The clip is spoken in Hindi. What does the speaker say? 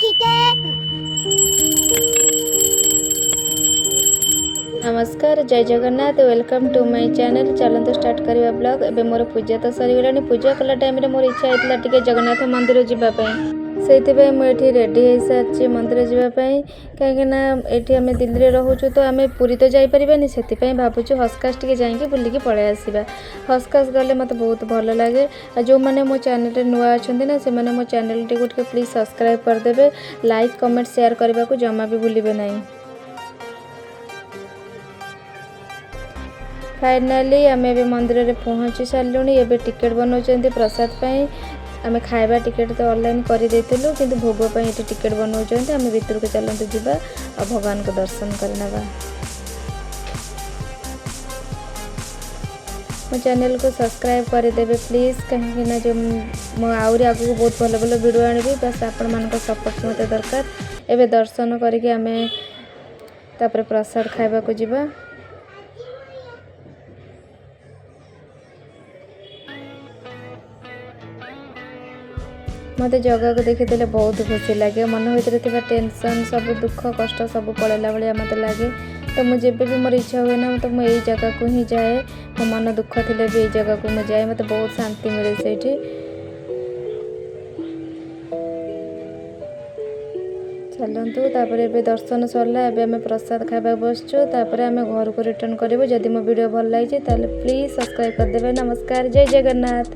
ठीक है। नमस्कार जय Jagannath welcome to my channel. चलते स्टार्ट करवा ब्लॉग। एबे मोर पूजा तो सरीगलानी। पूजा कला टाइम रे मोर इच्छा होता टिके जगन्नाथ मंदिर जावाई से मुझे रेडी हो सारी मंदिर जावाई कहीं ये आम दिल्ली रोचु तो आम पुरी तो जापरि से भावुँ हस्कास टे जाकि बुलिकी पलि आसवा। हस्कास गले मत बहुत भल लगे। जो मैंने मो चैनल नुआ अच्छा ना से मो चैनल टी को प्लीज सब्सक्राइब करदे। लाइक कमेंट शेयर करने को जमा भी भूलिए ना। फाइनाली आम ए मंदिर में पहुँची सारूँ। एवं टिकेट बनाऊँ प्रसाद पाई। आम खाଇବା टिकेट तो ऑनलाइन कर देलु कि भोग ये टिकेट बनाऊँ। आम भीतर को चलते जावा और भगवान को दर्शन करना। मो चैनल को सब्सक्राइब करदे प्लीज कहीं जो आहरी आगू बहुत भल भल वीडियो आनी बस आपण मान सपोर्ट मत दरकार। एवं दर्शन करके आम तापर प्रसाद खावा को जीवा। मत जगह को देखी बहुत खुशी लगे। मन भर टेंशन सब दुख कष्ट सब पलैला भाया मत लगे। तो मुझे भी मोर इच्छा हुए ना तो मुझे जगह को ही जाए। मो मन दुख थे भी जगह को मुझे जाए। मत बहुत शांति मिले से चलतु। तापर दर्शन सरला आम प्रसाद खावा बसचु। आम घर को रिटर्न करूँ। जदि मो वीडियो भल लगी प्लीज सब्सक्राइब करदे। नमस्कार जय जगन्नाथ।